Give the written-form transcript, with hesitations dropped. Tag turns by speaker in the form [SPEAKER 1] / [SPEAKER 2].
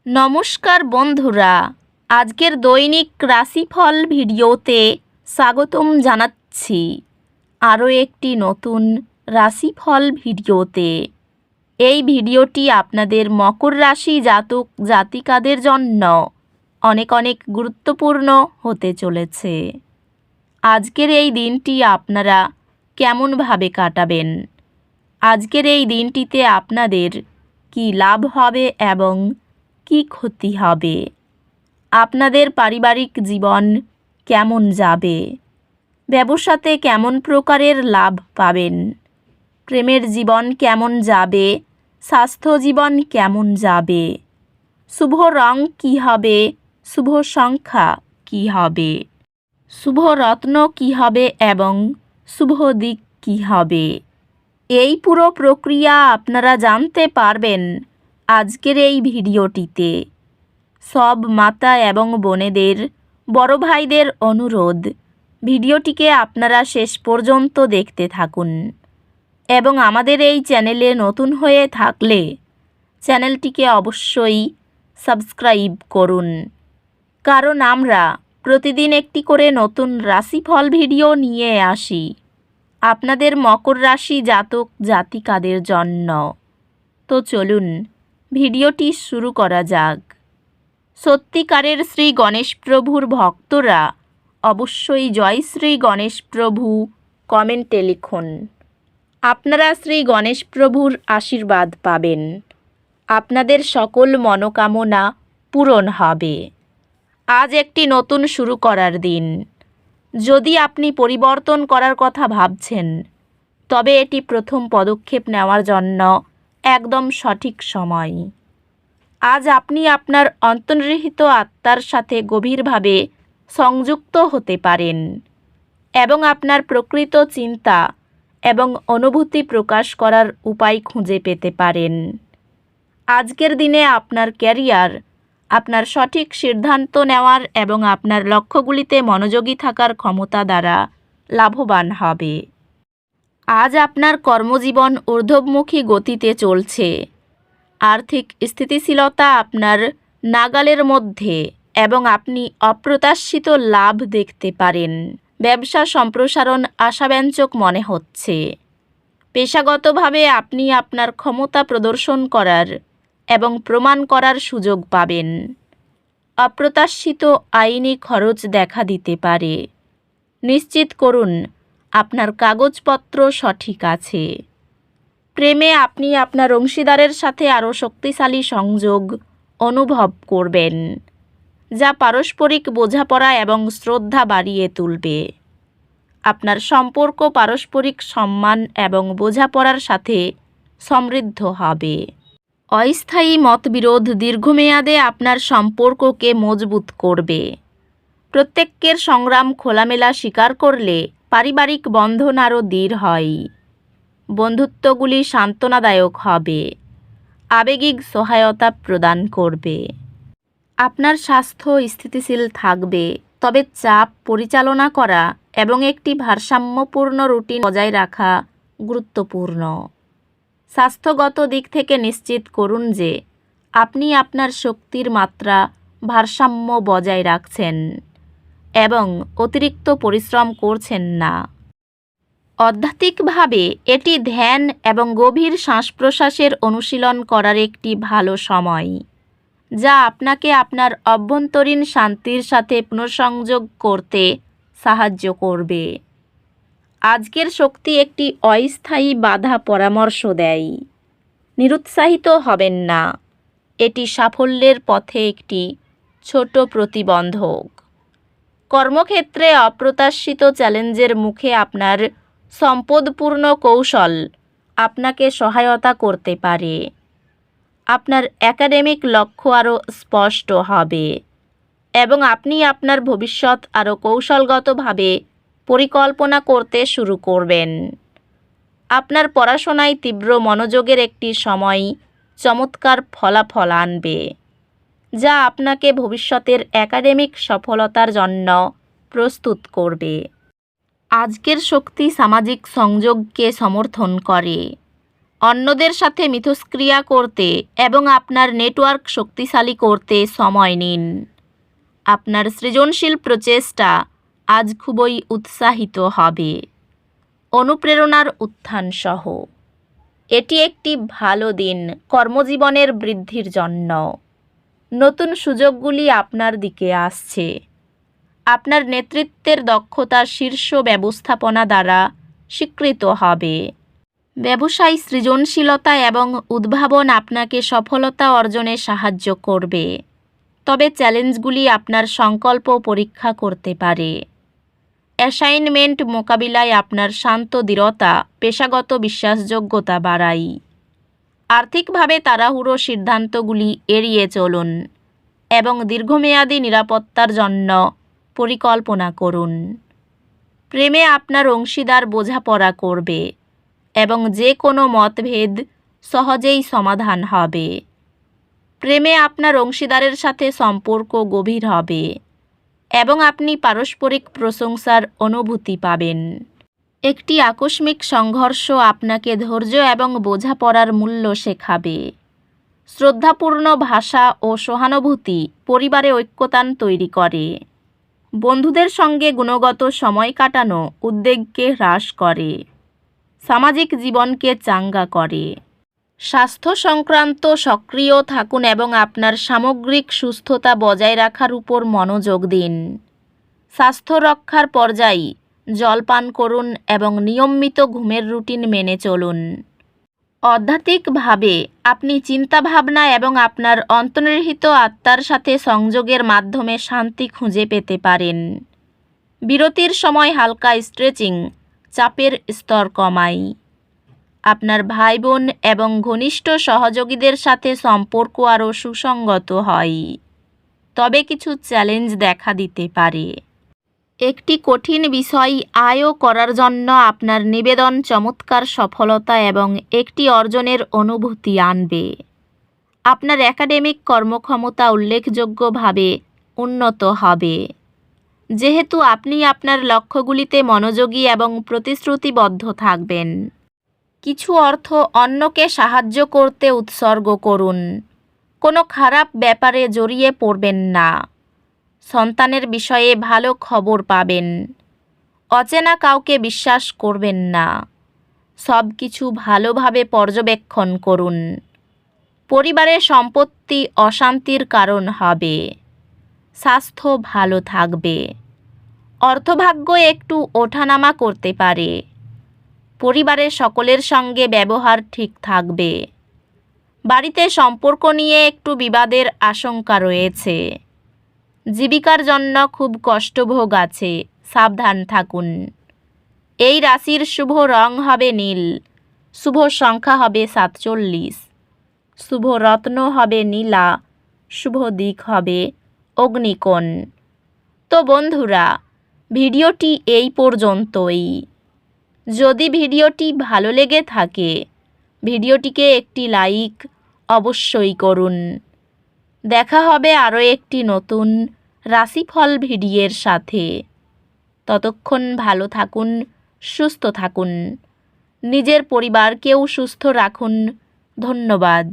[SPEAKER 1] নমস্কার বন্ধুরা, আজকের দৈনিক রাশিফল ভিডিওতে স্বাগতম জানাচ্ছি আরও একটি নতুন রাশিফল ভিডিওতে। এই ভিডিওটি আপনাদের মকর রাশি জাতক জাতিকাদের জন্য অনেক অনেক গুরুত্বপূর্ণ হতে চলেছে। আজকের এই দিনটি আপনারা কেমনভাবে কাটাবেন, আজকের এই দিনটিতে আপনাদের কি লাভ হবে এবং কি ক্ষতি হবে, আপনাদের পারিবারিক জীবন কেমন যাবে, ব্যবসাতে কেমন প্রকারের লাভ পাবেন, প্রেমের জীবন কেমন যাবে, স্বাস্থ্য জীবন কেমন যাবে, শুভ রং কী হবে, শুভ সংখ্যা কী হবে, শুভ রত্ন কী হবে এবং শুভ দিক কী হবে, এই পুরো প্রক্রিয়া আপনারা জানতে পারবেন আজকের এই ভিডিওটিতে। সব মাতা এবং বোনেদের, বড় ভাইদের অনুরোধ, ভিডিওটিকে আপনারা শেষ পর্যন্ত দেখতে থাকুন এবং আমাদের এই চ্যানেলে নতুন হয়ে থাকলে চ্যানেলটিকে অবশ্যই সাবস্ক্রাইব করুন, কারণ আমরা প্রতিদিন একটি করে নতুন রাশিফল ভিডিও নিয়ে আসি আপনাদের মকর রাশি জাতক জাতিকাদের জন্য। তো চলুন ভিডিওটি শুরু করা যাক। সত্যিকারের শ্রী গণেশ প্রভুর ভক্তরা অবশ্যই জয় শ্রী গণেশ প্রভু কমেন্টে লিখুন। আপনারা শ্রী গণেশ প্রভুর আশীর্বাদ পাবেন, আপনাদের সকল মনোকামনা পূরণ হবে। আজ একটি নতুন শুরু করার দিন। যদি আপনি পরিবর্তন করার কথা ভাবছেন, তবে এটি প্রথম পদক্ষেপ নেওয়ার জন্য একদম সঠিক সময়। আজ আপনি আপনার অন্তর্নিহিত আত্মার সাথে গভীরভাবে সংযুক্ত হতে পারেন এবং আপনার প্রকৃত চিন্তা এবং অনুভূতি প্রকাশ করার উপায় খুঁজে পেতে পারেন। আজকের দিনে আপনার ক্যারিয়ার, আপনার সঠিক সিদ্ধান্ত নেওয়ার এবং আপনার লক্ষ্যগুলিতে মনোযোগী থাকার ক্ষমতা দ্বারা লাভবান হবে। আজ আপনার কর্মজীবন ঊর্ধ্বমুখী গতিতে চলছে। আর্থিক স্থিতিশীলতা আপনার নাগালের মধ্যে এবং আপনি অপ্রত্যাশিত লাভ দেখতে পারেন। ব্যবসা সম্প্রসারণ আশাব্যঞ্জক মনে হচ্ছে। পেশাগতভাবে আপনি আপনার ক্ষমতা প্রদর্শন করার এবং প্রমাণ করার সুযোগ পাবেন। অপ্রত্যাশিত আইনি খরচ দেখা দিতে পারে। নিশ্চিত করুন আপনার কাগজপত্র সঠিক আছে। প্রেমে আপনি আপনার অংশীদারের সাথে আরও শক্তিশালী সংযোগ অনুভব করবেন, যা পারস্পরিক বোঝাপড়া এবং শ্রদ্ধা বাড়িয়ে তুলবে। আপনার সম্পর্ক পারস্পরিক সম্মান এবং বোঝাপড়ার সাথে সমৃদ্ধ হবে। অস্থায়ী মতবিরোধ দীর্ঘমেয়াদে আপনার সম্পর্ককে মজবুত করবে। প্রত্যেকের সংগ্রাম খোলামেলা স্বীকার করলে পারিবারিক বন্ধন আরও দৃঢ় হয়। বন্ধুত্বগুলি সান্ত্বনাদায়ক হবে, আবেগিক সহায়তা প্রদান করবে। আপনার স্বাস্থ্য স্থিতিশীল থাকবে, তবে চাপ পরিচালনা করা এবং একটি ভারসাম্যপূর্ণ রুটিন বজায় রাখা গুরুত্বপূর্ণ। স্বাস্থ্যগত দিক থেকে নিশ্চিত করুন যে আপনি আপনার শক্তির মাত্রা ভারসাম্য বজায় রাখছেন এবং অতিরিক্ত পরিশ্রম করছেন না। আধ্যাত্মিকভাবে এটি ধ্যান এবং গভীর শ্বাস প্রশ্বাসের অনুশীলন করার একটি ভালো সময়, যা আপনাকে আপনার অভ্যন্তরীণ শান্তির সাথে পুনঃসংযোগ করতে সাহায্য করবে। আজকের শক্তি একটি অস্থায়ী বাধা পরামর্শ দেয়। নিরুৎসাহিত হবেন না, এটি সাফল্যের পথে একটি ছোট প্রতিবন্ধক। কর্মক্ষেত্রে অপ্রত্যাশিত চ্যালেঞ্জের মুখে আপনার সম্পদপূর্ণ কৌশল আপনাকে সহায়তা করতে পারে। আপনার একাডেমিক লক্ষ্য আরও স্পষ্ট হবে এবং আপনি আপনার ভবিষ্যৎ আরও কৌশলগতভাবে পরিকল্পনা করতে শুরু করবেন। আপনার পড়াশোনায় তীব্র মনোযোগের একটি সময় চমৎকার ফলাফল আনবে, যা আপনাকে ভবিষ্যতের একাডেমিক সফলতার জন্য প্রস্তুত করবে। আজকের শক্তি সামাজিক সংযোগকে সমর্থন করে। অন্যদের সাথে মিথস্ক্রিয়া করতে এবং আপনার নেটওয়ার্ক শক্তিশালী করতে সময় নিন। আপনার সৃজনশীল প্রচেষ্টা আজ খুবই উৎসাহিত হবে। অনুপ্রেরণার উত্থান সহ এটি একটি ভালো দিন কর্মজীবনের বৃদ্ধির জন্য। নতুন সুযোগগুলি আপনার দিকে আসছে। আপনার নেতৃত্বের দক্ষতা শীর্ষ ব্যবস্থাপনা দ্বারা স্বীকৃত হবে। ব্যবসায় সৃজনশীলতা এবং উদ্ভাবন আপনাকে সফলতা অর্জনে সাহায্য করবে, তবে চ্যালেঞ্জগুলি আপনার সংকল্প পরীক্ষা করতে পারে। অ্যাসাইনমেন্ট মোকাবিলায় আপনার শান্ত দৃঢ়তা পেশাগত বিশ্বাসযোগ্যতা বাড়ায়। আর্থিকভাবে তাড়াহুড়ো সিদ্ধান্তগুলি এড়িয়ে চলুন এবং দীর্ঘমেয়াদী নিরাপত্তার জন্য পরিকল্পনা করুন। প্রেমে আপনার অংশীদার বোঝাপড়া করবে এবং যে কোনো মতভেদ সহজেই সমাধান হবে। প্রেমে আপনার অংশীদারের সাথে সম্পর্ক গভীর হবে এবং আপনি পারস্পরিক প্রশংসার অনুভূতি পাবেন। একটি আকস্মিক সংঘর্ষ আপনাকে ধৈর্য এবং বোঝাপড়ার মূল্য শেখাবে। শ্রদ্ধাপূর্ণ ভাষা ও সহানুভূতি পরিবারে ঐক্যতান তৈরি করে। বন্ধুদের সঙ্গে গুণগত সময় কাটানো উদ্বেগকে হ্রাস করে, সামাজিক জীবনকে চাঙ্গা করে। স্বাস্থ্য সংক্রান্ত সক্রিয় থাকুন এবং আপনার সামগ্রিক সুস্থতা বজায় রাখার উপর মনোযোগ দিন। স্বাস্থ্য রক্ষার পর্যায়ে জল পান করুন এবং নিয়মিত ঘুমের রুটিন মেনে চলুন। আধ্যাত্মিকভাবে আপনি চিন্তাভাবনা এবং আপনার অন্তর্নিহিত আত্মার সাথে সংযোগের মাধ্যমে শান্তি খুঁজে পেতে পারেন। বিরতির সময় হালকা স্ট্রেচিং চাপের স্তর কমায়। আপনার ভাই বোন এবং ঘনিষ্ঠ সহযোগীদের সাথে সম্পর্ক আরও সুসংগত হয়, তবে কিছু চ্যালেঞ্জ দেখা দিতে পারে। একটি কঠিন বিষয় আয় করার জন্য আপনার নিবেদন চমৎকার সফলতা এবং একটি অর্জনের অনুভূতি আনবে। আপনার একাডেমিক কর্মক্ষমতা উল্লেখযোগ্যভাবে উন্নত হবে, যেহেতু আপনি আপনার লক্ষ্যগুলিতে মনোযোগী এবং প্রতিশ্রুতিবদ্ধ থাকবেন। কিছু অর্থ অন্যকে সাহায্য করতে উৎসর্গ করুন। কোনো খারাপ ব্যাপারে জড়িয়ে পড়বেন না। সন্তানের বিষয়ে ভালো খবর পাবেন। অচেনা কাউকে বিশ্বাস করবেন না। সব কিছু ভালোভাবে পর্যবেক্ষণ করুন। পরিবারের সম্পত্তি অশান্তির কারণ হবে। স্বাস্থ্য ভালো থাকবে। অর্থভাগ্য একটু ওঠানামা করতে পারে। পরিবারের সকলের সঙ্গে ব্যবহার ঠিক থাকবে। বাড়িতে সম্পর্ক নিয়ে একটু বিবাদের আশঙ্কা রয়েছে। জীবিকার জন্য খুব কষ্টভোগ আছে, সাবধান থাকুন। এই রাশির শুভ রং হবে নীল, শুভ সংখ্যা হবে 47, শুভ রত্ন হবে নীলা, শুভ দিক হবে অগ্নিকোণ। তো বন্ধুরা, ভিডিওটি এই পর্যন্তই। যদি ভিডিওটি ভালো লেগে থাকে, ভিডিওটিকে একটি লাইক অবশ্যই করুন। দেখা হবে আরও একটি নতুন রাশিফল ভিডিওর সাথে। ততক্ষণ ভালো থাকুন, সুস্থ থাকুন, নিজের পরিবারকেও সুস্থ রাখুন। ধন্যবাদ।